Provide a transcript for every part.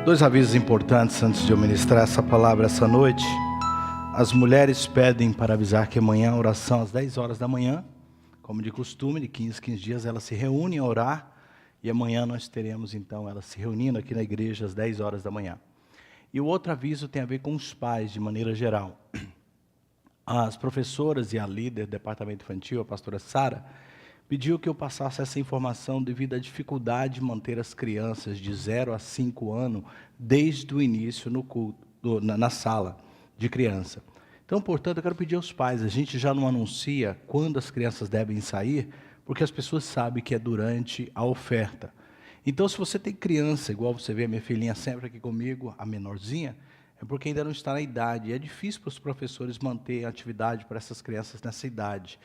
Dois avisos importantes antes de eu ministrar essa palavra essa noite. As mulheres pedem para avisar que amanhã a oração às 10 horas da manhã, como de costume, de 15 dias elas se reúnem a orar, e amanhã nós teremos então elas se reunindo aqui na igreja às 10 horas da manhã. E o outro aviso tem a ver com os pais de maneira geral. As professoras e a líder do departamento infantil, a pastora Sara, pediu que eu passasse essa informação devido à dificuldade de manter as crianças de 0 a 5 anos desde o início no culto, na sala de criança. Então, portanto, eu quero pedir aos pais, a gente já não anuncia quando as crianças devem sair, porque as pessoas sabem que é durante a oferta. Então, se você tem criança, igual você vê a minha filhinha sempre aqui comigo, a menorzinha, é porque ainda não está na idade. E é difícil para os professores manter a atividade para essas crianças nessa idade.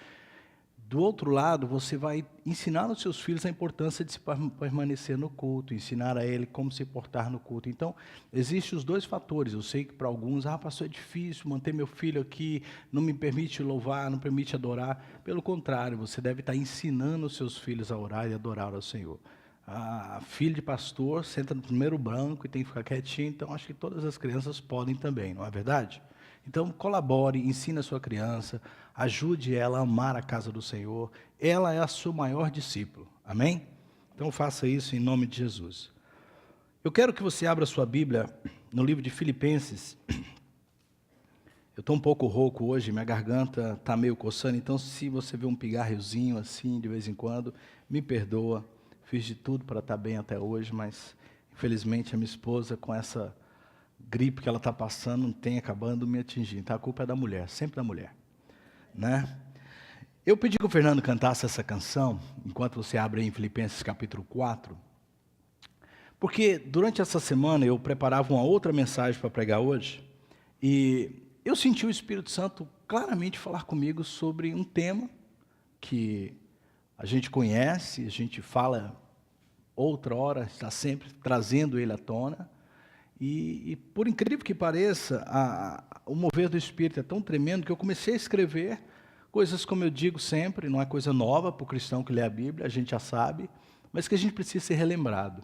Do outro lado, você vai ensinar aos seus filhos a importância de se permanecer no culto, ensinar a ele como se portar no culto. Então, existem os dois fatores. Eu sei que para alguns, pastor, é difícil manter meu filho aqui, não me permite louvar, não permite adorar. Pelo contrário, você deve estar ensinando os seus filhos a orar e adorar ao Senhor. A filha de pastor senta no primeiro banco e tem que ficar quietinho, então acho que todas as crianças podem também, não é verdade? Então, colabore, ensine a sua criança, ajude ela a amar a casa do Senhor. Ela é a sua maior discípula, amém? Então, faça isso em nome de Jesus. Eu quero que você abra a sua Bíblia no livro de Filipenses. Eu estou um pouco rouco hoje, minha garganta está meio coçando, então se você vê um pigarrozinho assim, de vez em quando, me perdoa. Fiz de tudo para estar bem até hoje, mas infelizmente a minha esposa, com essa gripe que ela está passando, não tem acabando me atingindo. Então a culpa é da mulher, sempre da mulher, né? Eu pedi que o Fernando cantasse essa canção, enquanto você abre aí em Filipenses capítulo 4, porque durante essa semana eu preparava uma outra mensagem para pregar hoje, e eu senti o Espírito Santo claramente falar comigo sobre um tema que a gente conhece, a gente fala outra hora, está sempre trazendo ele à tona, e por incrível que pareça, o mover do Espírito é tão tremendo que eu comecei a escrever coisas, como eu digo sempre, não é coisa nova para o cristão que lê a Bíblia, a gente já sabe, mas que a gente precisa ser relembrado.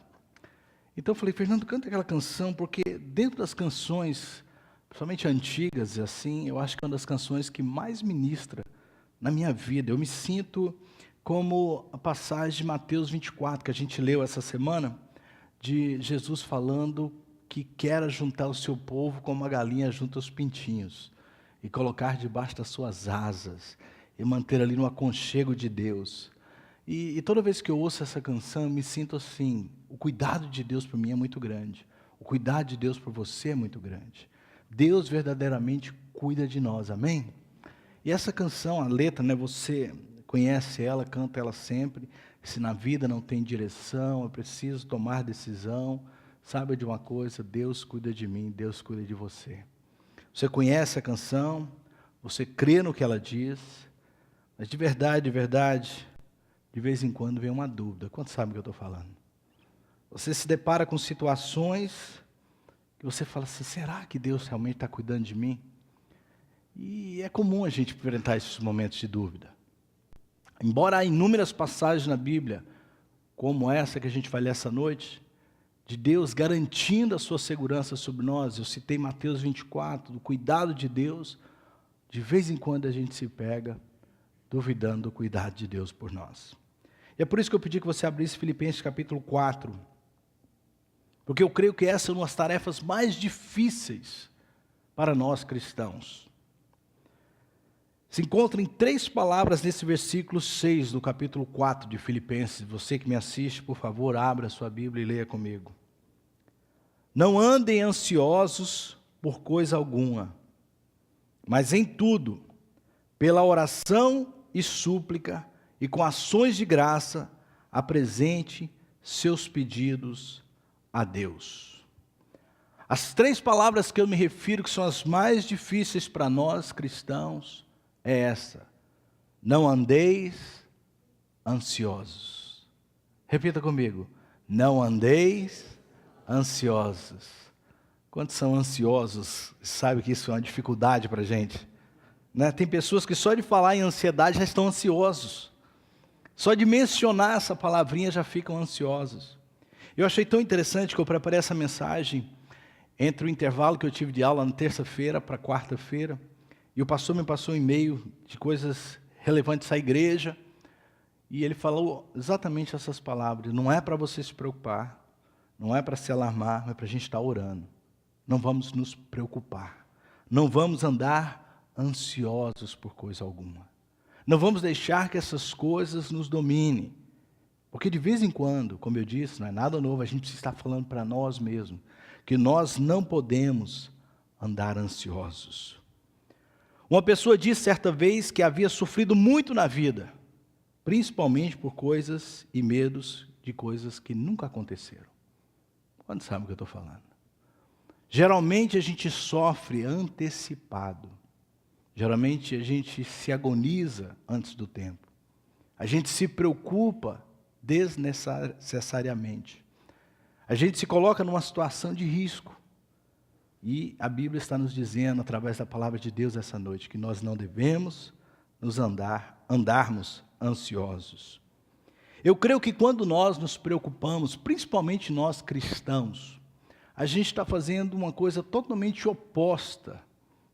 Então eu falei, Fernando, canta aquela canção, porque dentro das canções, principalmente antigas, assim, eu acho que é uma das canções que mais ministra na minha vida. Eu me sinto como a passagem de Mateus 24, que a gente leu essa semana, de Jesus falando que quer juntar o seu povo como a galinha junta os pintinhos, e colocar debaixo das suas asas, e manter ali no aconchego de Deus. E toda vez que eu ouço essa canção, eu me sinto assim, o cuidado de Deus por mim é muito grande, o cuidado de Deus por você é muito grande. Deus verdadeiramente cuida de nós, amém? E essa canção, a letra, né, você conhece ela, canta ela sempre. Se na vida não tem direção, eu preciso tomar decisão. Saiba de uma coisa, Deus cuida de mim, Deus cuida de você. Você conhece a canção, você crê no que ela diz, mas de verdade, de vez em quando vem uma dúvida. Quantos sabem o que eu estou falando? Você se depara com situações que você fala assim, será que Deus realmente está cuidando de mim? E é comum a gente enfrentar esses momentos de dúvida. Embora há inúmeras passagens na Bíblia, como essa que a gente vai ler essa noite, de Deus garantindo a sua segurança sobre nós, eu citei Mateus 24, do cuidado de Deus, de vez em quando a gente se pega duvidando do cuidado de Deus por nós. E é por isso que eu pedi que você abrisse Filipenses capítulo 4, porque eu creio que essa é uma das tarefas mais difíceis para nós cristãos. Se encontram em 3 palavras nesse versículo 6 do capítulo 4 de Filipenses. Você que me assiste, por favor, abra a sua Bíblia e leia comigo. Não andem ansiosos por coisa alguma, mas em tudo, pela oração e súplica e com ações de graça, apresente seus pedidos a Deus. As 3 palavras que eu me refiro, que são as mais difíceis para nós cristãos, é essa: não andeis ansiosos. Repita comigo: não andeis ansiosos. Quantos são ansiosos? Sabe que isso é uma dificuldade para a gente, né? Tem pessoas que só de falar em ansiedade já estão ansiosos. Só de mencionar essa palavrinha já ficam ansiosos. Eu achei tão interessante que eu preparei essa mensagem entre o intervalo que eu tive de aula na terça-feira para quarta-feira, e o pastor me passou um e-mail de coisas relevantes à igreja, e ele falou exatamente essas palavras: não é para você se preocupar, não é para se alarmar, mas para a gente estar orando. Não vamos nos preocupar, não vamos andar ansiosos por coisa alguma, não vamos deixar que essas coisas nos dominem, porque de vez em quando, como eu disse, não é nada novo, a gente precisa estar falando para nós mesmos, que nós não podemos andar ansiosos. Uma pessoa disse certa vez que havia sofrido muito na vida, principalmente por coisas e medos de coisas que nunca aconteceram. Quando sabe o que eu estou falando? Geralmente a gente sofre antecipado. Geralmente a gente se agoniza antes do tempo. A gente se preocupa desnecessariamente. A gente se coloca numa situação de risco. E a Bíblia está nos dizendo, através da palavra de Deus essa noite, que nós não devemos andarmos ansiosos. Eu creio que quando nós nos preocupamos, principalmente nós cristãos, a gente está fazendo uma coisa totalmente oposta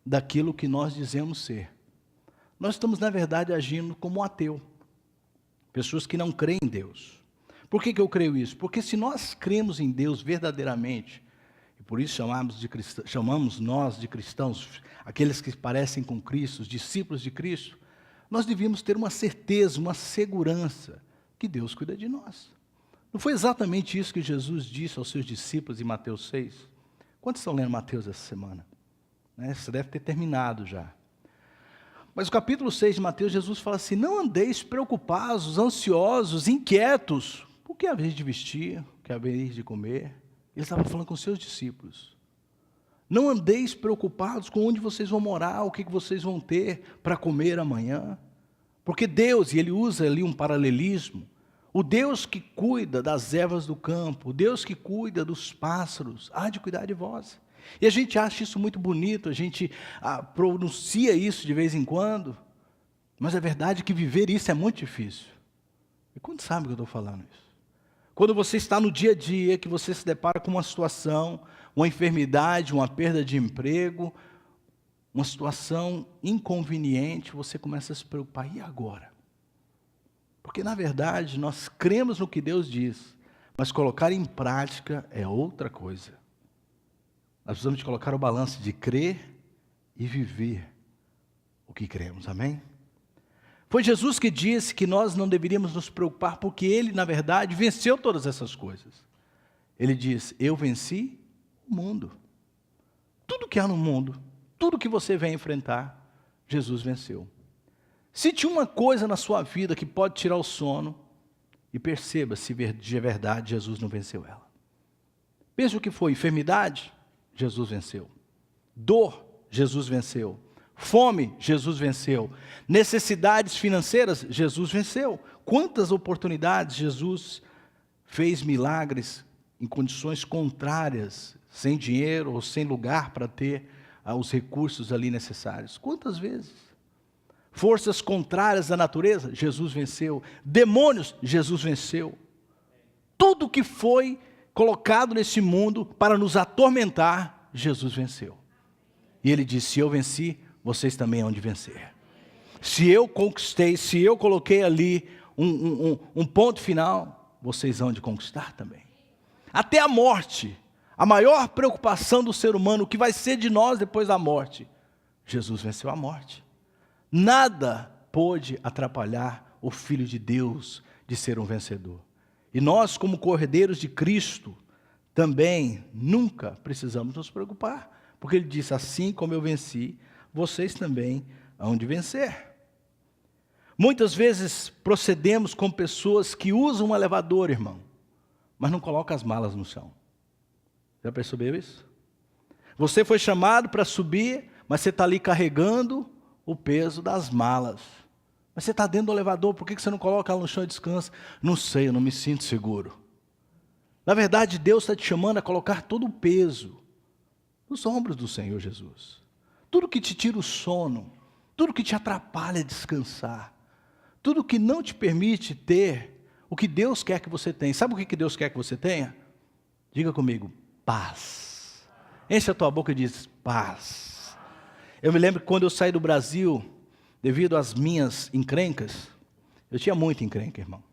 daquilo que nós dizemos ser. Nós estamos, na verdade, agindo como um ateu. Pessoas que não creem em Deus. Por que eu creio isso? Porque se nós cremos em Deus verdadeiramente, e por isso chamamos nós de cristãos, aqueles que parecem com Cristo, os discípulos de Cristo, nós devíamos ter uma certeza, uma segurança, que Deus cuida de nós. Não foi exatamente isso que Jesus disse aos seus discípulos em Mateus 6? Quantos estão lendo Mateus essa semana? Você deve ter terminado já. Mas o capítulo 6 de Mateus, Jesus fala assim: não andeis preocupados, ansiosos, inquietos, por que haveis de vestir, o que haveis de comer? Ele estava falando com os seus discípulos. Não andeis preocupados com onde vocês vão morar, o que vocês vão ter para comer amanhã. Porque Deus, e ele usa ali um paralelismo, o Deus que cuida das ervas do campo, o Deus que cuida dos pássaros, há de cuidar de vós. E a gente acha isso muito bonito, a gente pronuncia isso de vez em quando, mas a verdade é que viver isso é muito difícil. E quando sabe que eu estou falando isso? Quando você está no dia a dia, que você se depara com uma situação, uma enfermidade, uma perda de emprego, uma situação inconveniente, você começa a se preocupar: e agora? Porque na verdade nós cremos no que Deus diz, mas colocar em prática é outra coisa. Nós precisamos de colocar o balanço de crer e viver o que cremos, amém? Foi Jesus que disse que nós não deveríamos nos preocupar, porque Ele, na verdade, venceu todas essas coisas. Ele diz: eu venci o mundo. Tudo que há no mundo, tudo que você vem enfrentar, Jesus venceu. Se tinha uma coisa na sua vida que pode tirar o sono, e perceba se de verdade Jesus não venceu ela. Pense o que foi: enfermidade, Jesus venceu. Dor, Jesus venceu. Fome, Jesus venceu. Necessidades financeiras, Jesus venceu. Quantas oportunidades Jesus fez milagres em condições contrárias, sem dinheiro ou sem lugar para ter os recursos ali necessários. Quantas vezes? Forças contrárias à natureza, Jesus venceu. Demônios, Jesus venceu. Tudo que foi colocado nesse mundo para nos atormentar, Jesus venceu. E Ele disse: se eu venci, vocês também hão de vencer. Se eu conquistei, se eu coloquei ali um ponto final, vocês hão de conquistar também. Até a morte, a maior preocupação do ser humano, o que vai ser de nós depois da morte, Jesus venceu a morte. Nada pôde atrapalhar o Filho de Deus de ser um vencedor. E nós, como cordeiros de Cristo, também nunca precisamos nos preocupar, porque Ele disse: assim como eu venci, vocês também hão de vencer. Muitas vezes procedemos com pessoas que usam um elevador, irmão, mas não colocam as malas no chão. Já percebeu isso? Você foi chamado para subir, mas você está ali carregando o peso das malas. Mas você está dentro do elevador, por que você não coloca ela no chão e descansa? Não sei, eu não me sinto seguro. Na verdade, Deus está te chamando a colocar todo o peso nos ombros do Senhor Jesus. Tudo que te tira o sono, tudo que te atrapalha a descansar, tudo que não te permite ter o que Deus quer que você tenha. Sabe o que Deus quer que você tenha? Diga comigo, paz. Enche a tua boca e diz, paz. Eu me lembro que quando eu saí do Brasil, devido às minhas encrencas, eu tinha muita encrenca, irmão.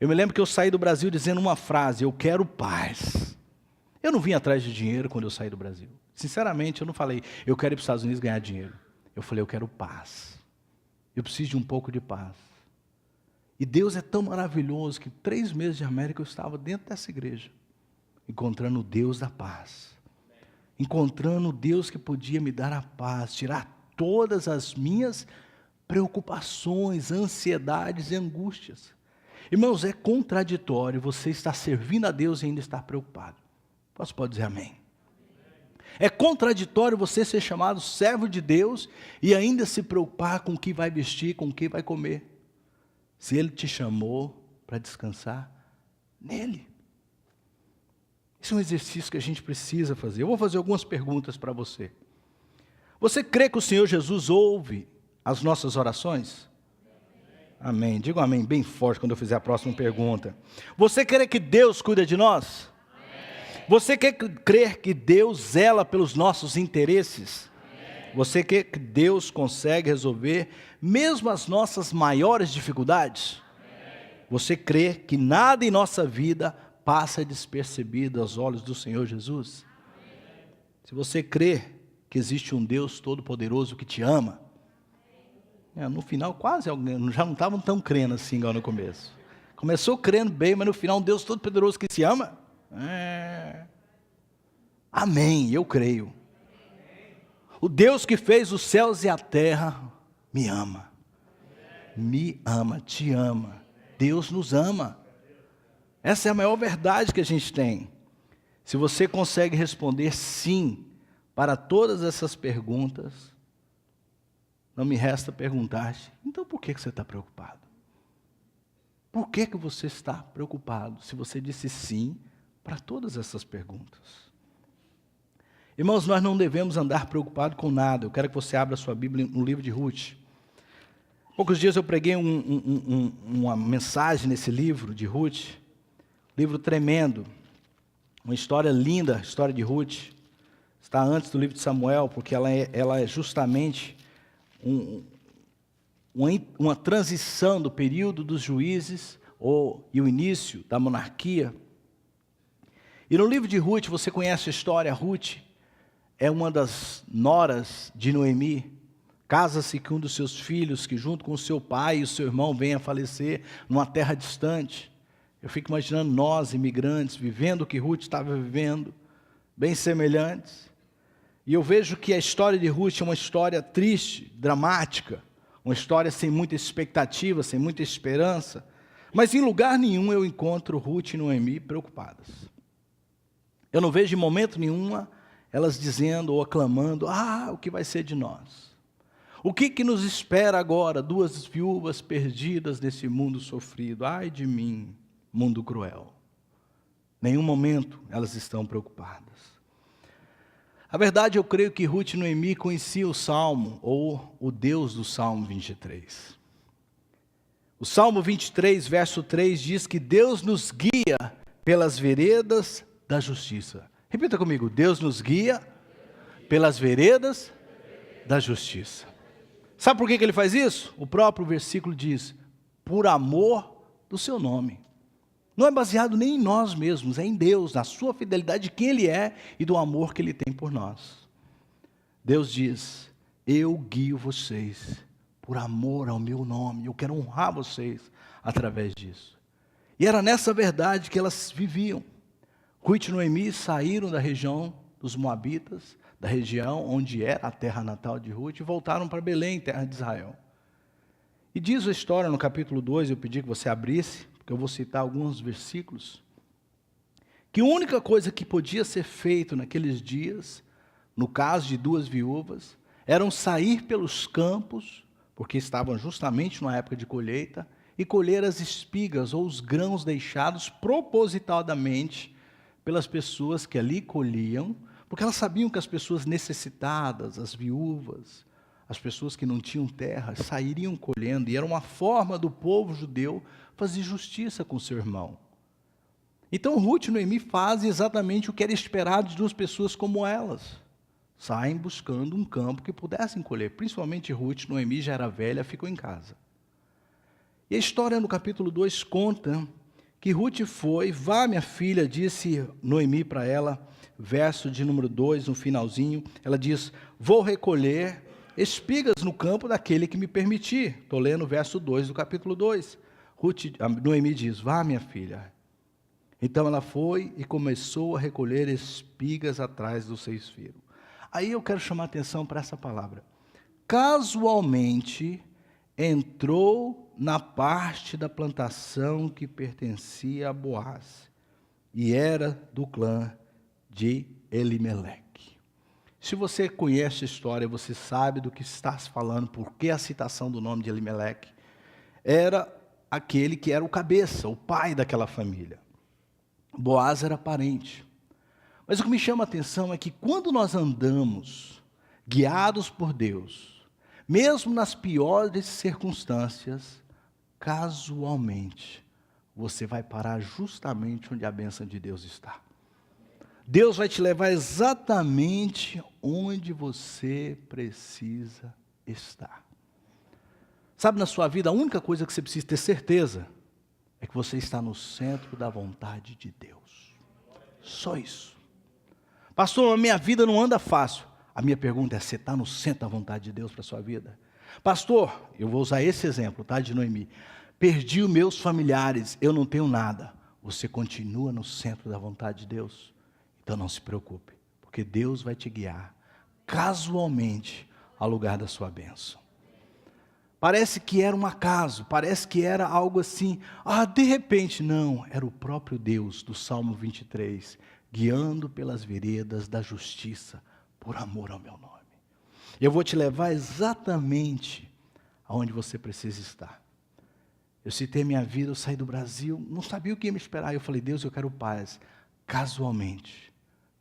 Eu me lembro que eu saí do Brasil dizendo uma frase, eu quero paz. Eu não vim atrás de dinheiro quando eu saí do Brasil. Sinceramente, eu não falei, eu quero ir para os Estados Unidos ganhar dinheiro. Eu falei, eu quero paz. Eu preciso de um pouco de paz. E Deus é tão maravilhoso que 3 meses de América eu estava dentro dessa igreja, encontrando o Deus da paz. Encontrando o Deus que podia me dar a paz, tirar todas as minhas preocupações, ansiedades e angústias. Irmãos, é contraditório você estar servindo a Deus e ainda estar preocupado. Você pode dizer amém? É contraditório você ser chamado servo de Deus e ainda se preocupar com o que vai vestir, com o que vai comer. Se Ele te chamou para descansar nele. Esse é um exercício que a gente precisa fazer. Eu vou fazer algumas perguntas para você. Você crê que o Senhor Jesus ouve as nossas orações? Amém. Diga um amém bem forte quando eu fizer a próxima pergunta. Você crê que Deus cuida de nós? Amém. Você crê que Deus zela pelos nossos interesses? Amém. Você crê que Deus consegue resolver mesmo as nossas maiores dificuldades? Amém. Você crê que nada em nossa vida passa despercebido aos olhos do Senhor Jesus? Amém. Se você crê que existe um Deus todo-poderoso que te ama, no final quase já não estavam tão crendo assim igual no começo. Começou crendo bem, mas no final um Deus todo-poderoso que se ama? Amém, eu creio. O Deus que fez os céus e a terra me ama. Me ama, te ama. Deus nos ama. Essa é a maior verdade que a gente tem. Se você consegue responder sim para todas essas perguntas, não me resta perguntar-te, então por que você está preocupado? Por que você está preocupado se você disse sim para todas essas perguntas? Irmãos, nós não devemos andar preocupados com nada. Eu quero que você abra a sua Bíblia no livro de Ruth. Poucos dias eu preguei uma mensagem nesse livro de Ruth. Livro tremendo, uma história linda, a história de Ruth. Está antes do livro de Samuel, porque ela é justamente uma transição do período dos juízes e o início da monarquia. E no livro de Ruth, você conhece a história. Ruth é uma das noras de Noemi. Casa-se com um dos seus filhos, que junto com o seu pai e o seu irmão vem a falecer numa terra distante. Eu fico imaginando nós, imigrantes, vivendo o que Ruth estava vivendo, bem semelhantes. E eu vejo que a história de Ruth é uma história triste, dramática, uma história sem muita expectativa, sem muita esperança. Mas em lugar nenhum eu encontro Ruth e Noemi preocupadas. Eu não vejo em momento nenhum elas dizendo ou aclamando, o que vai ser de nós? O que nos espera agora, 2 viúvas perdidas nesse mundo sofrido? Ai de mim, mundo cruel. Nenhum momento elas estão preocupadas. A verdade, eu creio que Ruth e Noemi conheciam o Salmo, ou o Deus do Salmo 23. O Salmo 23, verso 3, diz que Deus nos guia pelas veredas da justiça. Repita comigo, Deus nos guia pelas veredas da justiça. Sabe por que Ele faz isso? O próprio versículo diz, por amor do seu nome. Não é baseado nem em nós mesmos, é em Deus, na sua fidelidade de quem Ele é e do amor que Ele tem por nós. Deus diz, eu guio vocês por amor ao meu nome, eu quero honrar vocês através disso. E era nessa verdade que elas viviam. Ruth e Noemi saíram da região dos Moabitas, da região onde era a terra natal de Ruth, e voltaram para Belém, terra de Israel. E diz a história no capítulo 2, eu pedi que você abrisse, porque eu vou citar alguns versículos, que a única coisa que podia ser feito naqueles dias, no caso de 2 viúvas, eram sair pelos campos, porque estavam justamente numa época de colheita, e colher as espigas ou os grãos deixados propositadamente pelas pessoas que ali colhiam, porque elas sabiam que as pessoas necessitadas, as viúvas, as pessoas que não tinham terra, sairiam colhendo, e era uma forma do povo judeu fazer justiça com seu irmão. Então Ruth e Noemi fazem exatamente o que era esperado de duas pessoas como elas. Saem buscando um campo que pudessem colher. Principalmente Ruth, Noemi já era velha, ficou em casa. E a história no capítulo 2 conta que Ruth foi, vá minha filha, disse Noemi para ela, verso de número 2, no finalzinho, ela diz, vou recolher espigas no campo daquele que me permitir. Estou lendo o verso 2 do capítulo 2. Noemi diz, vá minha filha. Então ela foi e começou a recolher espigas atrás do ceifeiro. Aí eu quero chamar a atenção para essa palavra. Casualmente entrou na parte da plantação que pertencia a Boaz, e era do clã de Elimeleque. Se você conhece a história, você sabe do que está se falando, por que a citação do nome de Elimeleque. Era aquele que era o cabeça, o pai daquela família. Boaz era parente. Mas o que me chama a atenção é que quando nós andamos guiados por Deus, mesmo nas piores circunstâncias, casualmente, você vai parar justamente onde a bênção de Deus está. Deus vai te levar exatamente onde você precisa estar. Sabe, na sua vida, a única coisa que você precisa ter certeza é que você está no centro da vontade de Deus. Só isso. Pastor, a minha vida não anda fácil. A minha pergunta é, você está no centro da vontade de Deus para a sua vida? Pastor, eu vou usar esse exemplo, tá, de Noemi. Perdi os meus familiares, eu não tenho nada. Você continua no centro da vontade de Deus? Então não se preocupe, porque Deus vai te guiar casualmente ao lugar da sua bênção. Parece que era um acaso, parece que era algo assim, de repente, não, era o próprio Deus do Salmo 23, guiando pelas veredas da justiça, por amor ao meu nome. Eu vou te levar exatamente aonde você precisa estar. Eu citei minha vida, eu saí do Brasil, não sabia o que ia me esperar, eu falei, Deus, eu quero paz. Casualmente,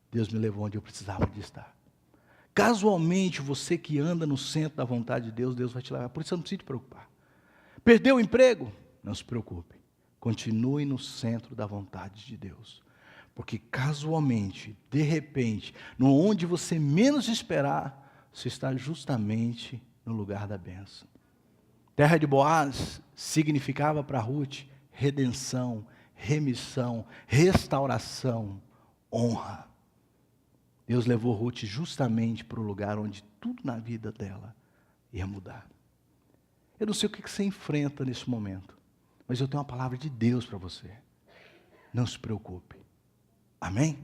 Deus me levou onde eu precisava de estar. Casualmente, você que anda no centro da vontade de Deus, Deus vai te levar. Por isso, você não precisa te preocupar. Perdeu o emprego? Não se preocupe. Continue no centro da vontade de Deus. Porque casualmente, de repente, onde você menos esperar, você está justamente no lugar da bênção. Terra de Boaz significava para Ruth redenção, remissão, restauração, honra. Deus levou Ruth justamente para o lugar onde tudo na vida dela ia mudar. Eu não sei o que você enfrenta nesse momento, mas eu tenho uma palavra de Deus para você. Não se preocupe. Amém?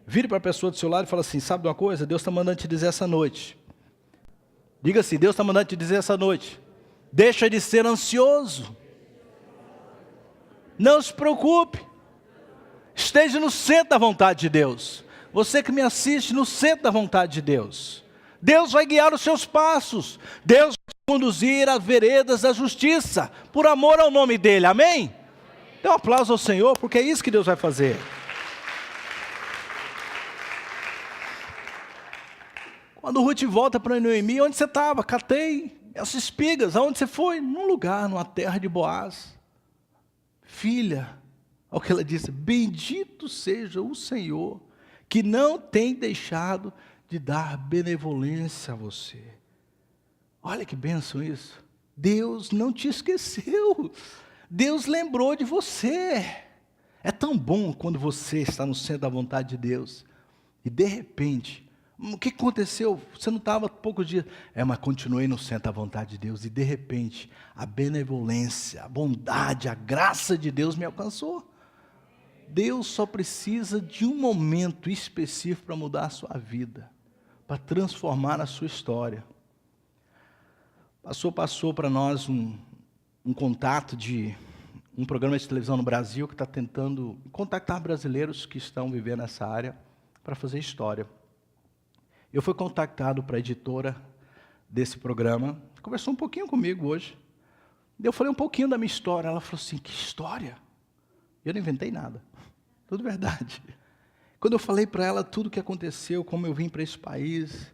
Vire para a pessoa do seu lado e fala assim, sabe de uma coisa? Deus está mandando te dizer essa noite. Diga assim, Deus está mandando te dizer essa noite. Deixa de ser ansioso. Não se preocupe. Esteja no centro da vontade de Deus. Você que me assiste no centro da vontade de Deus. Deus vai guiar os seus passos. Deus vai te conduzir às veredas da justiça. Por amor ao nome dEle. Amém? Dê um aplauso ao Senhor, porque é isso que Deus vai fazer. Quando Ruth volta para Noemi, onde você estava? Catei as espigas. Aonde você foi? Num lugar, numa terra de Boaz. Filha, olha o que ela disse, bendito seja o Senhor, que não tem deixado de dar benevolência a você. Olha que bênção isso. Deus não te esqueceu. Deus lembrou de você. É tão bom quando você está no centro da vontade de Deus. E de repente, o que aconteceu? Você não estava há poucos dias. Mas continuei no centro da vontade de Deus. E de repente, a benevolência, a bondade, a graça de Deus me alcançou. Deus só precisa de um momento específico para mudar a sua vida, para transformar a sua história. Passou para nós um contato de um programa de televisão no Brasil que está tentando contactar brasileiros que estão vivendo nessa área para fazer história. Eu fui contactado para a editora desse programa, conversou um pouquinho comigo hoje. Eu falei um pouquinho da minha história, ela falou assim, que história? Eu não inventei nada. Tudo verdade. Quando eu falei para ela tudo o que aconteceu, como eu vim para esse país,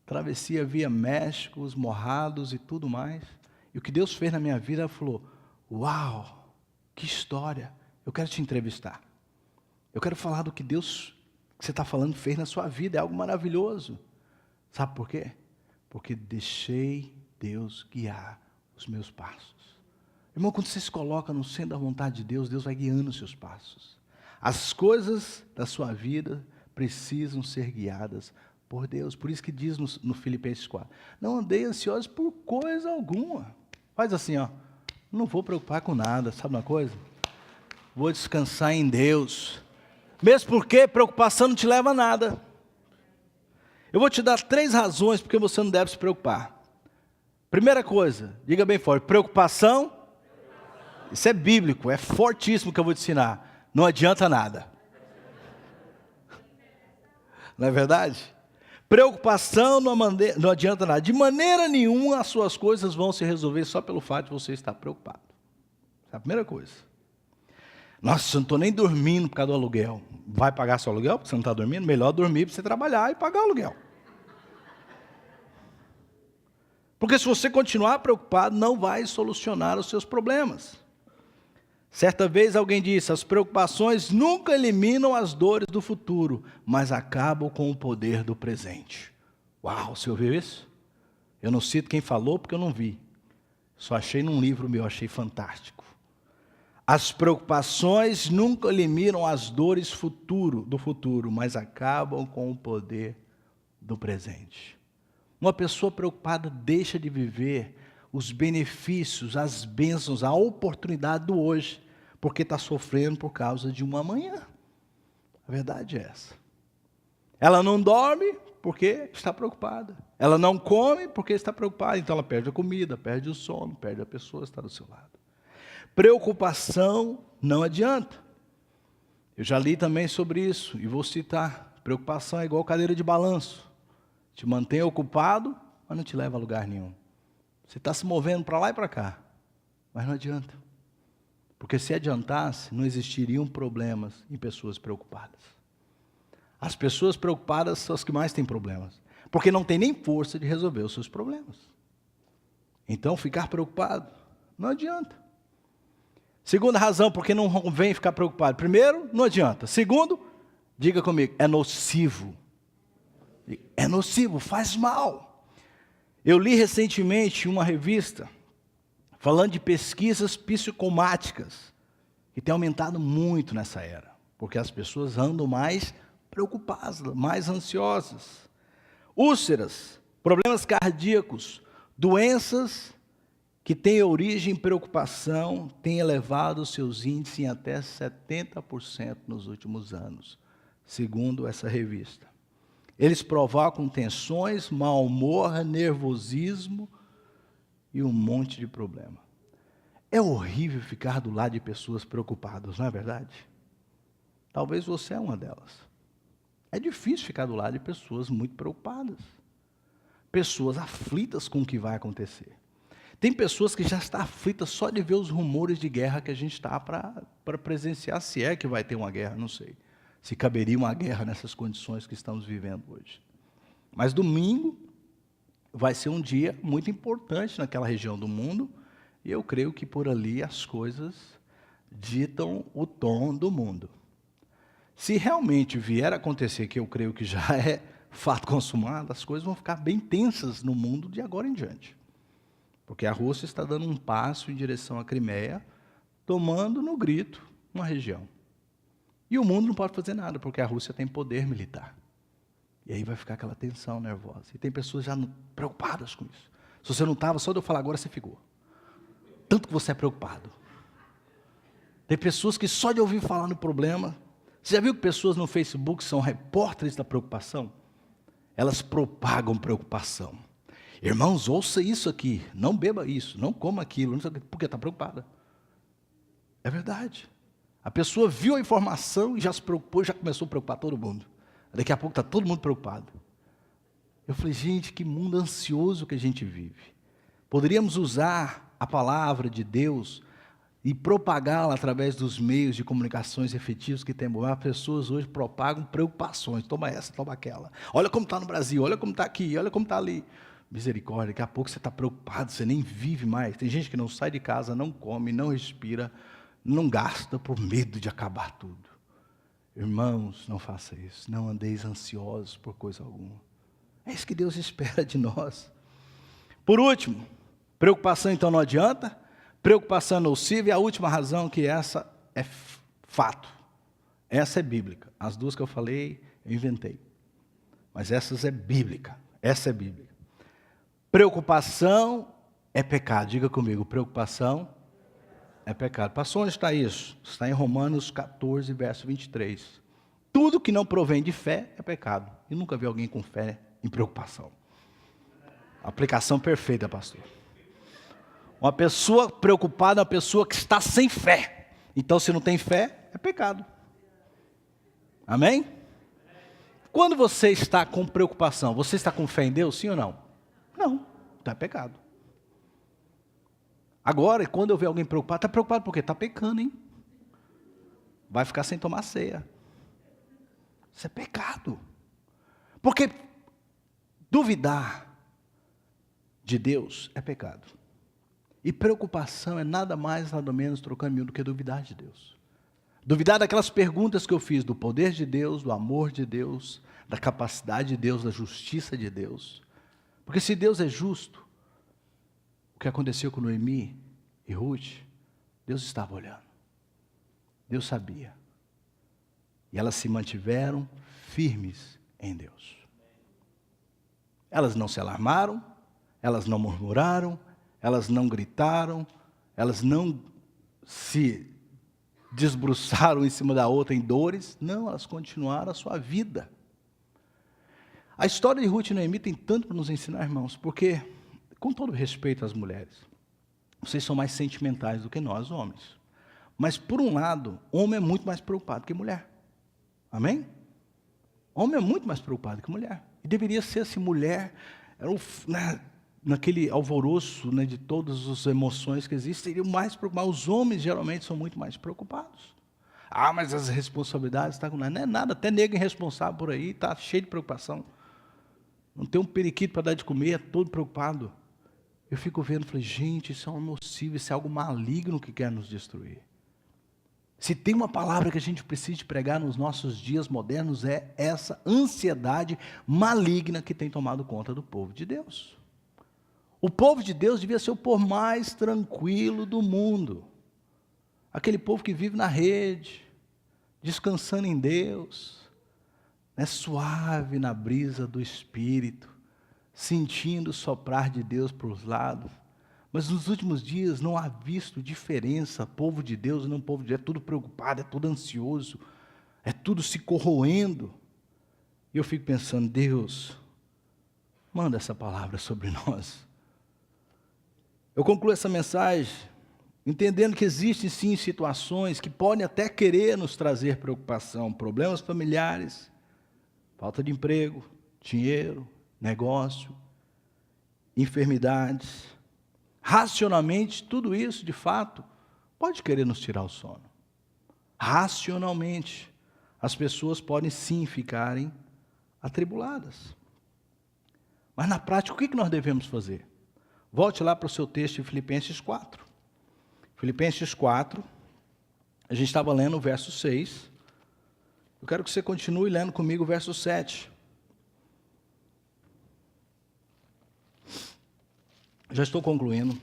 travessia via México, os Morrados e tudo mais, e o que Deus fez na minha vida, ela falou, uau, que história, eu quero te entrevistar. Eu quero falar do que Deus, que você está falando, fez na sua vida. É algo maravilhoso. Sabe por quê? Porque deixei Deus guiar os meus passos. Irmão, quando você se coloca no centro da vontade de Deus, Deus vai guiando os seus passos. As coisas da sua vida precisam ser guiadas por Deus. Por isso que diz no Filipenses 4, não andei ansiosos por coisa alguma. Faz assim, ó, não vou preocupar com nada, sabe uma coisa? Vou descansar em Deus. Mesmo porque preocupação não te leva a nada. Eu vou te dar 3 razões porque você não deve se preocupar. Primeira coisa, diga bem forte, preocupação. Isso é bíblico, é fortíssimo que eu vou te ensinar. Não adianta nada. Não é verdade? Preocupação não adianta nada. De maneira nenhuma as suas coisas vão se resolver só pelo fato de você estar preocupado. Essa é a primeira coisa. Nossa, eu não estou nem dormindo por causa do aluguel. Vai pagar seu aluguel porque você não está dormindo? Melhor dormir para você trabalhar e pagar o aluguel. Porque se você continuar preocupado, não vai solucionar os seus problemas. Certa vez alguém disse, as preocupações nunca eliminam as dores do futuro, mas acabam com o poder do presente. Uau, você ouviu isso? Eu não cito quem falou porque eu não vi. Só achei num livro meu, achei fantástico. As preocupações nunca eliminam as dores do futuro, mas acabam com o poder do presente. Uma pessoa preocupada deixa de viver os benefícios, as bênçãos, a oportunidade do hoje, porque está sofrendo por causa de um amanhã. A verdade é essa. Ela não dorme porque está preocupada. Ela não come porque está preocupada. Então ela perde a comida, perde o sono, perde a pessoa que está do seu lado. Preocupação não adianta. Eu já li também sobre isso e vou citar. Preocupação é igual cadeira de balanço. Te mantém ocupado, mas não te leva a lugar nenhum. Você está se movendo para lá e para cá, mas não adianta. Porque se adiantasse, não existiriam problemas em pessoas preocupadas. As pessoas preocupadas são as que mais têm problemas, porque não tem nem força de resolver os seus problemas. Então, ficar preocupado não adianta. Segunda razão, porque não vem ficar preocupado. Primeiro, não adianta. Segundo, diga comigo, é nocivo. É nocivo, faz mal. Eu li recentemente uma revista falando de pesquisas psicomáticas, que tem aumentado muito nessa era, porque as pessoas andam mais preocupadas, mais ansiosas. Úlceras, problemas cardíacos, doenças que têm origem em preocupação, têm elevado seus índices em até 70% nos últimos anos, segundo essa revista. Eles provocam tensões, mau humor, nervosismo e um monte de problema. É horrível ficar do lado de pessoas preocupadas, não é verdade? Talvez você é uma delas. É difícil ficar do lado de pessoas muito preocupadas. Pessoas aflitas com o que vai acontecer. Tem pessoas que já estão aflitas só de ver os rumores de guerra que a gente está para presenciar, se é que vai ter uma guerra, não sei. Se caberia uma guerra nessas condições que estamos vivendo hoje. Mas domingo vai ser um dia muito importante naquela região do mundo, e eu creio que por ali as coisas ditam o tom do mundo. Se realmente vier a acontecer, que eu creio que já é fato consumado, as coisas vão ficar bem tensas no mundo de agora em diante. Porque a Rússia está dando um passo em direção à Crimeia, tomando no grito uma região. E o mundo não pode fazer nada, porque a Rússia tem poder militar. E aí vai ficar aquela tensão nervosa. E tem pessoas já preocupadas com isso. Se você não estava, só de eu falar agora, você ficou. Tanto que você é preocupado. Tem pessoas que só de ouvir falar no problema... Você já viu que pessoas no Facebook são repórteres da preocupação? Elas propagam preocupação. Irmãos, ouça isso aqui. Não beba isso, não coma aquilo, não sei o quê, porque está preocupada. É verdade. A pessoa viu a informação e já se preocupou, já começou a preocupar todo mundo. Daqui a pouco está todo mundo preocupado. Eu falei, gente, que mundo ansioso que a gente vive. Poderíamos usar a palavra de Deus e propagá-la através dos meios de comunicações efetivos que temos. As pessoas hoje propagam preocupações. Toma essa, toma aquela. Olha como está no Brasil, olha como está aqui, olha como está ali. Misericórdia, daqui a pouco você está preocupado, você nem vive mais. Tem gente que não sai de casa, não come, não respira, não gasta por medo de acabar tudo. Irmãos, não faça isso. Não andeis ansiosos por coisa alguma. É isso que Deus espera de nós. Por último, preocupação então não adianta. Preocupação é nociva. E a última razão, que essa é fato. Essa é bíblica. As duas que eu falei, eu inventei. Mas essa é bíblica. Essa é bíblica. Preocupação é pecado. Diga comigo, preocupação é pecado. Pastor, onde está isso? Está em Romanos 14, verso 23. Tudo que não provém de fé é pecado. Eu nunca vi alguém com fé em preocupação. Aplicação perfeita, pastor. Uma pessoa preocupada é uma pessoa que está sem fé. Então, se não tem fé, é pecado. Amém? Quando você está com preocupação, você está com fé em Deus, sim ou não? Não, então é pecado. Agora, quando eu ver alguém preocupado, está preocupado por quê? Está pecando, hein? Vai ficar sem tomar ceia. Isso é pecado. Porque duvidar de Deus é pecado. E preocupação é nada mais, nada menos, trocando miúdo, do que duvidar de Deus. Duvidar daquelas perguntas que eu fiz, do poder de Deus, do amor de Deus, da capacidade de Deus, da justiça de Deus. Porque se Deus é justo, o que aconteceu com Noemi e Ruth, Deus estava olhando. Deus sabia. E elas se mantiveram firmes em Deus. Elas não se alarmaram, elas não murmuraram, elas não gritaram, elas não se desbruçaram em cima da outra em dores. Não, elas continuaram a sua vida. A história de Ruth e Noemi tem tanto para nos ensinar, irmãos, porque, com todo respeito às mulheres, vocês são mais sentimentais do que nós, homens. Mas, por um lado, homem é muito mais preocupado que mulher. Amém? Homem é muito mais preocupado que mulher. E deveria ser assim, mulher, naquele alvoroço, de todas as emoções que existem, seriam mais preocupados. Os homens, geralmente, são muito mais preocupados. Ah, mas as responsabilidades estão com nada. Não é nada, até nego irresponsável por aí, está cheio de preocupação. Não tem um periquito para dar de comer, é todo preocupado. Eu fico vendo, falei, gente, isso é um nocivo, isso é algo maligno que quer nos destruir. Se tem uma palavra que a gente precisa pregar nos nossos dias modernos, é essa ansiedade maligna que tem tomado conta do povo de Deus. O povo de Deus devia ser o povo mais tranquilo do mundo. Aquele povo que vive na rede, descansando em Deus, suave na brisa do Espírito, sentindo o soprar de Deus para os lados. Mas nos últimos dias não há visto diferença, povo de Deus e não povo de Deus, é tudo preocupado, é tudo ansioso, é tudo se corroendo. E eu fico pensando, Deus, manda essa palavra sobre nós. Eu concluo essa mensagem entendendo que existem sim situações que podem até querer nos trazer preocupação, problemas familiares, falta de emprego, dinheiro, negócio, enfermidades. Racionalmente, tudo isso, de fato, pode querer nos tirar o sono. Racionalmente, as pessoas podem sim ficarem atribuladas. Mas na prática, o que nós devemos fazer? Volte lá para o seu texto em Filipenses 4. Filipenses 4, a gente estava lendo o verso 6. Eu quero que você continue lendo comigo o verso 7. Já estou concluindo.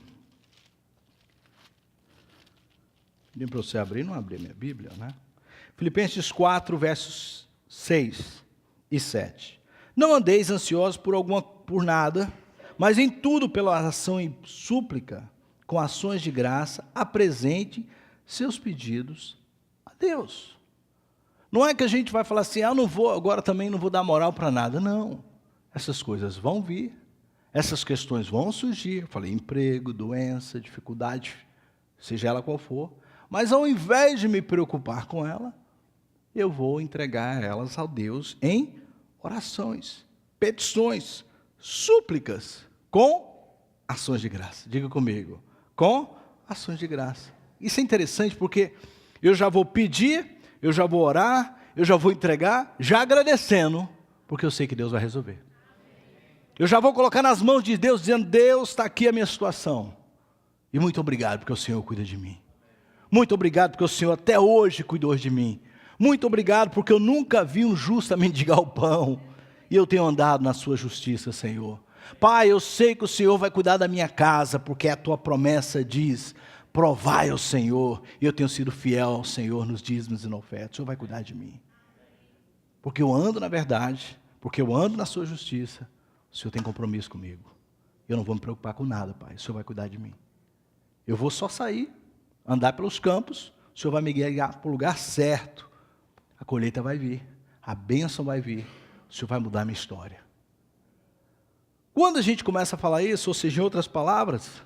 Pedi para você abrir, não abri minha Bíblia, né? Filipenses 4, versos 6 e 7. Não andeis ansiosos por nada, mas em tudo pela oração e súplica, com ações de graça, apresente seus pedidos a Deus. Não é que a gente vai falar assim, agora também não vou dar moral para nada. Não, essas coisas vão vir, essas questões vão surgir. Eu falei, emprego, doença, dificuldade, seja ela qual for. Mas ao invés de me preocupar com ela, eu vou entregar elas a Deus em orações, petições, súplicas, com ações de graça. Diga comigo, com ações de graça. Isso é interessante porque eu já vou pedir, eu já vou orar, eu já vou entregar, já agradecendo, porque eu sei que Deus vai resolver. Eu já vou colocar nas mãos de Deus, dizendo, Deus, está aqui a minha situação. E muito obrigado, porque o Senhor cuida de mim. Muito obrigado, porque o Senhor até hoje cuidou de mim. Muito obrigado, porque eu nunca vi um justo mendigar o pão, e eu tenho andado na sua justiça, Senhor. Pai, eu sei que o Senhor vai cuidar da minha casa, porque a tua promessa diz: provai ao Senhor, e eu tenho sido fiel ao Senhor nos dízimos e na oferta. O Senhor vai cuidar de mim, porque eu ando na verdade, porque eu ando na sua justiça. O Senhor tem compromisso comigo, eu não vou me preocupar com nada, Pai. O Senhor vai cuidar de mim. Eu vou só sair, andar pelos campos, o Senhor vai me guiar para o lugar certo. A colheita vai vir, a bênção vai vir, o Senhor vai mudar a minha história. Quando a gente começa a falar isso, ou seja, em outras palavras,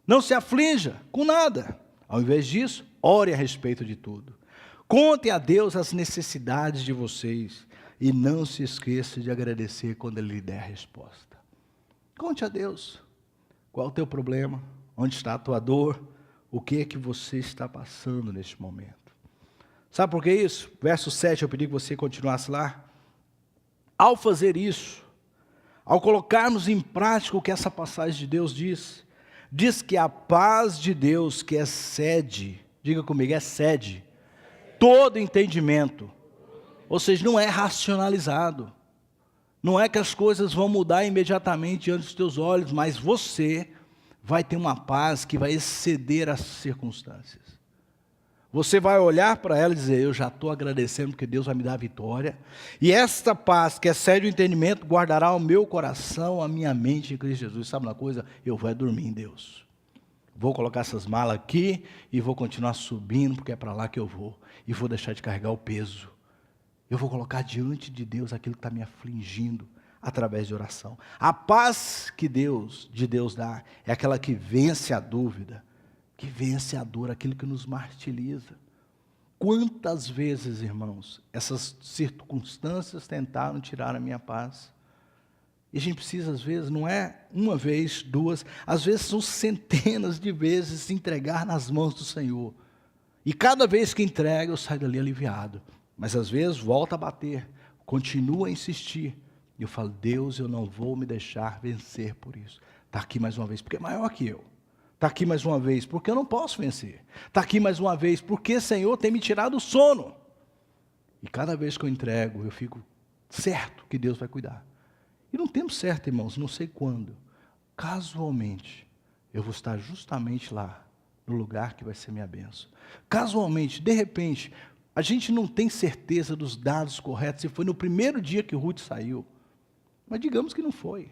não se aflinja com nada. Ao invés disso, ore a respeito de tudo. Conte a Deus as necessidades de vocês e não se esqueça de agradecer quando Ele lhe der a resposta. Conte a Deus qual é o teu problema, onde está a tua dor, o que é que você está passando neste momento. Sabe por que isso? Verso 7, eu pedi que você continuasse lá. Ao fazer isso, ao colocarmos em prática o que essa passagem de Deus diz que a paz de Deus que excede, diga comigo, excede todo entendimento, ou seja, não é racionalizado, não é que as coisas vão mudar imediatamente diante dos teus olhos, mas você vai ter uma paz que vai exceder as circunstâncias. Você vai olhar para ela e dizer: eu já estou agradecendo porque Deus vai me dar a vitória. E esta paz que excede o entendimento guardará o meu coração, a minha mente em Cristo Jesus. Sabe uma coisa? Eu vou dormir em Deus. Vou colocar essas malas aqui e vou continuar subindo, porque é para lá que eu vou. E vou deixar de carregar o peso. Eu vou colocar diante de Deus aquilo que está me afligindo através de oração. A paz que de Deus dá é aquela que vence a dúvida, que vence a dor, aquilo que nos martiriza. Quantas vezes, irmãos, essas circunstâncias tentaram tirar a minha paz? E a gente precisa, às vezes, não é uma vez, duas, às vezes são centenas de vezes se entregar nas mãos do Senhor. E cada vez que entrega, eu saio dali aliviado. Mas às vezes volta a bater, continua a insistir. E eu falo: Deus, eu não vou me deixar vencer por isso. Está aqui mais uma vez, porque é maior que eu. Está aqui mais uma vez, porque eu não posso vencer. Está aqui mais uma vez, porque, Senhor, tem me tirado o sono. E cada vez que eu entrego, eu fico certo que Deus vai cuidar. E não temos certo, irmãos, não sei quando. Casualmente, eu vou estar justamente lá, no lugar que vai ser minha bênção. Casualmente, de repente, a gente não tem certeza dos dados corretos, se foi no primeiro dia que Ruth saiu. Mas digamos que não foi.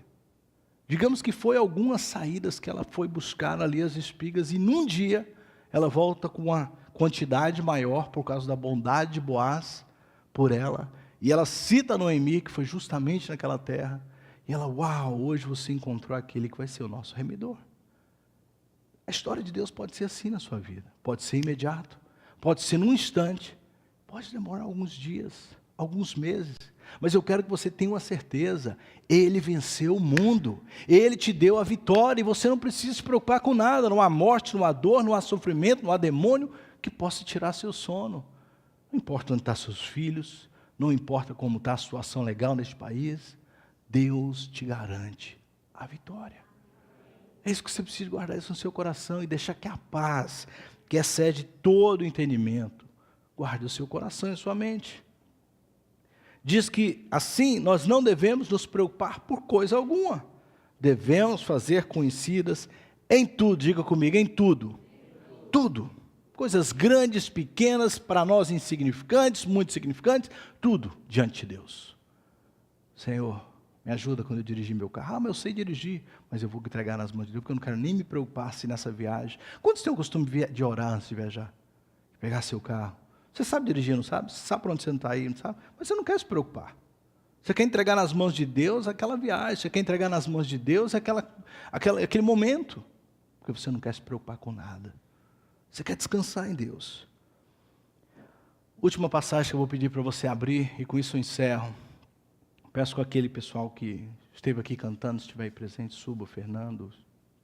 Digamos que foi algumas saídas que ela foi buscar ali as espigas, e num dia ela volta com uma quantidade maior por causa da bondade de Boaz por ela. E ela cita Noemi, que foi justamente naquela terra. E ela: uau, hoje você encontrou aquele que vai ser o nosso remidor. A história de Deus pode ser assim na sua vida. Pode ser imediato, pode ser num instante, pode demorar alguns dias, alguns meses. Mas eu quero que você tenha uma certeza: Ele venceu o mundo, Ele te deu a vitória, e você não precisa se preocupar com nada. Não há morte, não há dor, não há sofrimento, não há demônio que possa tirar seu sono. Não importa onde estão seus filhos, não importa como está a situação legal neste país, Deus te garante a vitória. É isso que você precisa guardar isso no seu coração e deixar que a paz, que excede todo o entendimento, guarde o seu coração e a sua mente. Diz que assim nós não devemos nos preocupar por coisa alguma. Devemos fazer conhecidas em tudo, diga comigo, em tudo. Tudo. Coisas grandes, pequenas, para nós insignificantes, muito significantes, tudo diante de Deus. Senhor, me ajuda quando eu dirigir meu carro. Mas eu sei dirigir, mas eu vou entregar nas mãos de Deus, porque eu não quero nem me preocupar se nessa viagem. Quantos têm o costume de orar antes de viajar? Pegar seu carro. Você sabe dirigir, não sabe? Você sabe para onde você não está aí, não sabe? Mas você não quer se preocupar. Você quer entregar nas mãos de Deus aquela viagem. Você quer entregar nas mãos de Deus aquele momento. Porque você não quer se preocupar com nada. Você quer descansar em Deus. Última passagem que eu vou pedir para você abrir, e com isso eu encerro. Peço com aquele pessoal que esteve aqui cantando, se estiver aí presente, suba, Fernando.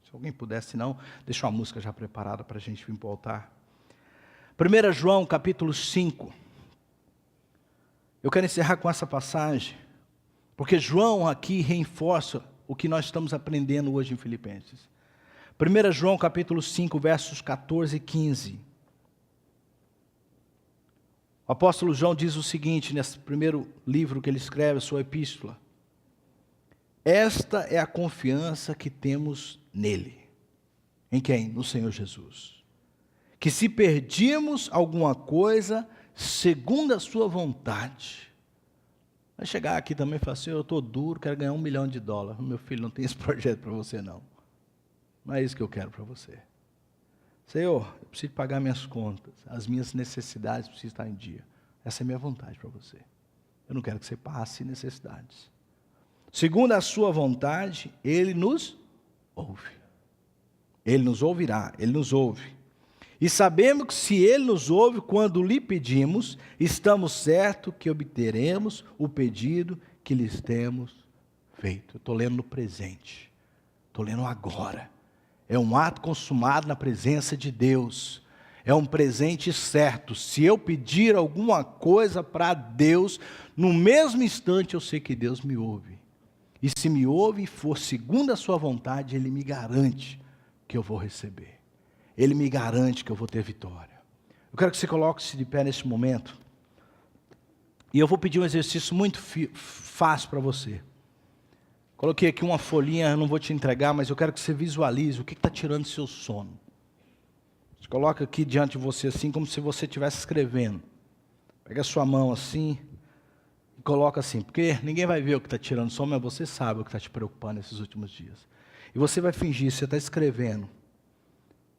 Se alguém puder, se não, deixa uma música já preparada para a gente vir para o altar. 1 João capítulo 5. Eu quero encerrar com essa passagem, porque João aqui reforça o que nós estamos aprendendo hoje em Filipenses. 1 João capítulo 5, versos 14 e 15. O apóstolo João diz o seguinte, nesse primeiro livro que ele escreve, a sua epístola: esta é a confiança que temos nele. Em quem? No Senhor Jesus. Que se perdíamos alguma coisa, segundo a sua vontade. Vai chegar aqui também e falar assim: eu estou duro, quero ganhar $1 milhão. Meu filho, não tem esse projeto para você não. Não é isso que eu quero para você. Senhor, eu preciso pagar minhas contas, as minhas necessidades precisam estar em dia. Essa é a minha vontade para você. Eu não quero que você passe necessidades. Segundo a sua vontade, Ele nos ouve. Ele nos ouvirá, Ele nos ouve. E sabemos que se Ele nos ouve quando lhe pedimos, estamos certos que obteremos o pedido que lhes temos feito. Eu estou lendo no presente, estou lendo agora. É um ato consumado na presença de Deus. É um presente certo. Se eu pedir alguma coisa para Deus, no mesmo instante eu sei que Deus me ouve. E se me ouve e for segundo a sua vontade, Ele me garante que eu vou receber. Ele me garante que eu vou ter vitória. Eu quero que você coloque-se de pé nesse momento. E eu vou pedir um exercício muito fácil para você. Coloquei aqui uma folhinha, eu não vou te entregar, mas eu quero que você visualize o que está tirando seu sono. Você coloca aqui diante de você assim, como se você estivesse escrevendo. Pega a sua mão assim e coloca assim, porque ninguém vai ver o que está tirando sono, mas você sabe o que está te preocupando nesses últimos dias. E você vai fingir, você está escrevendo.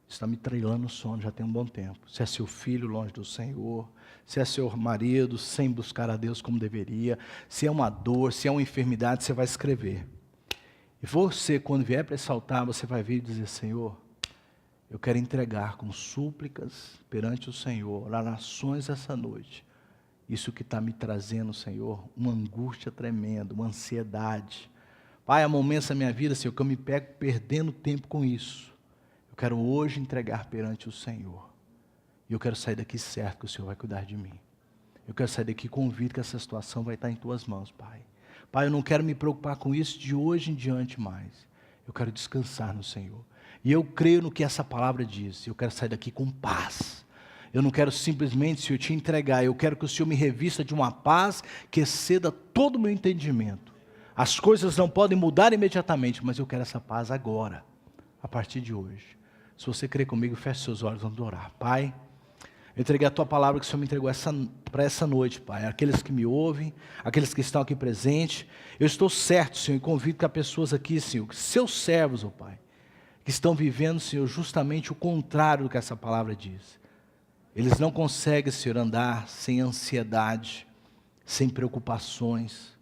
Está me trilhando o sono já tem um bom tempo. Se é seu filho longe do Senhor, se é seu marido sem buscar a Deus como deveria, se é uma dor, se é uma enfermidade, você vai escrever. E você, quando vier para esse altar, você vai vir e dizer: Senhor, eu quero entregar com súplicas perante o Senhor, orações essa noite. Isso que está me trazendo, Senhor, uma angústia tremenda, uma ansiedade. Pai, há momentos na minha vida, Senhor, que eu me pego perdendo tempo com isso. Eu quero hoje entregar perante o Senhor. E eu quero sair daqui certo que o Senhor vai cuidar de mim. Eu quero sair daqui convicto que essa situação vai estar em Tuas mãos, Pai. Pai, eu não quero me preocupar com isso de hoje em diante mais. Eu quero descansar no Senhor. E eu creio no que essa palavra diz. Eu quero sair daqui com paz. Eu não quero simplesmente, Senhor, te entregar. Eu quero que o Senhor me revista de uma paz que exceda todo o meu entendimento. As coisas não podem mudar imediatamente, mas eu quero essa paz agora, a partir de hoje. Se você crer comigo, feche seus olhos, vamos orar. Pai, eu entreguei a Tua palavra que o Senhor me entregou para essa noite, Pai. Aqueles que me ouvem, aqueles que estão aqui presentes. Eu estou certo, Senhor, e convido que há pessoas aqui, Senhor, seus servos, ó Pai, que estão vivendo, Senhor, justamente o contrário do que essa palavra diz. Eles não conseguem, Senhor, andar sem ansiedade, sem preocupações.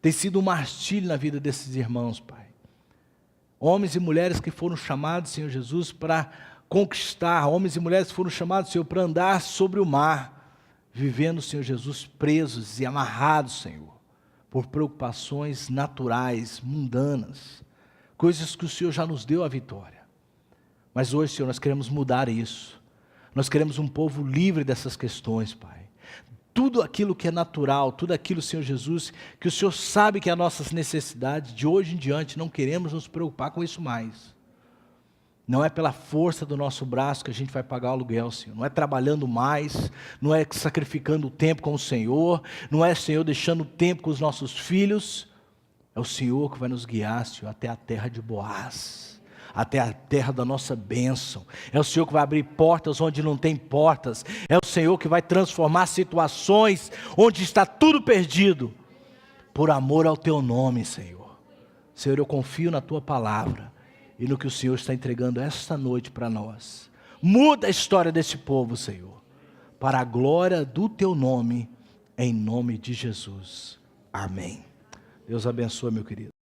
Tem sido um martírio na vida desses irmãos, Pai. Homens e mulheres que foram chamados, Senhor Jesus, para conquistar. Homens e mulheres que foram chamados, Senhor, para andar sobre o mar. Vivendo, Senhor Jesus, presos e amarrados, Senhor, por preocupações naturais, mundanas. Coisas que o Senhor já nos deu a vitória. Mas hoje, Senhor, nós queremos mudar isso. Nós queremos um povo livre dessas questões, Pai. Tudo aquilo que é natural, tudo aquilo, Senhor Jesus, que o Senhor sabe que é as nossas necessidades, de hoje em diante não queremos nos preocupar com isso mais. Não é pela força do nosso braço que a gente vai pagar o aluguel, Senhor. Não é trabalhando mais, não é sacrificando o tempo com o Senhor, não é, Senhor, deixando o tempo com os nossos filhos. É o Senhor que vai nos guiar, Senhor, até a terra de Boaz. Até a terra da nossa bênção. É o Senhor que vai abrir portas onde não tem portas. É o Senhor que vai transformar situações onde está tudo perdido, por amor ao Teu nome, Senhor. Senhor, eu confio na Tua palavra e no que o Senhor está entregando esta noite para nós. Muda a história desse povo, Senhor, para a glória do Teu nome, em nome de Jesus. Amém. Deus abençoe, meu querido.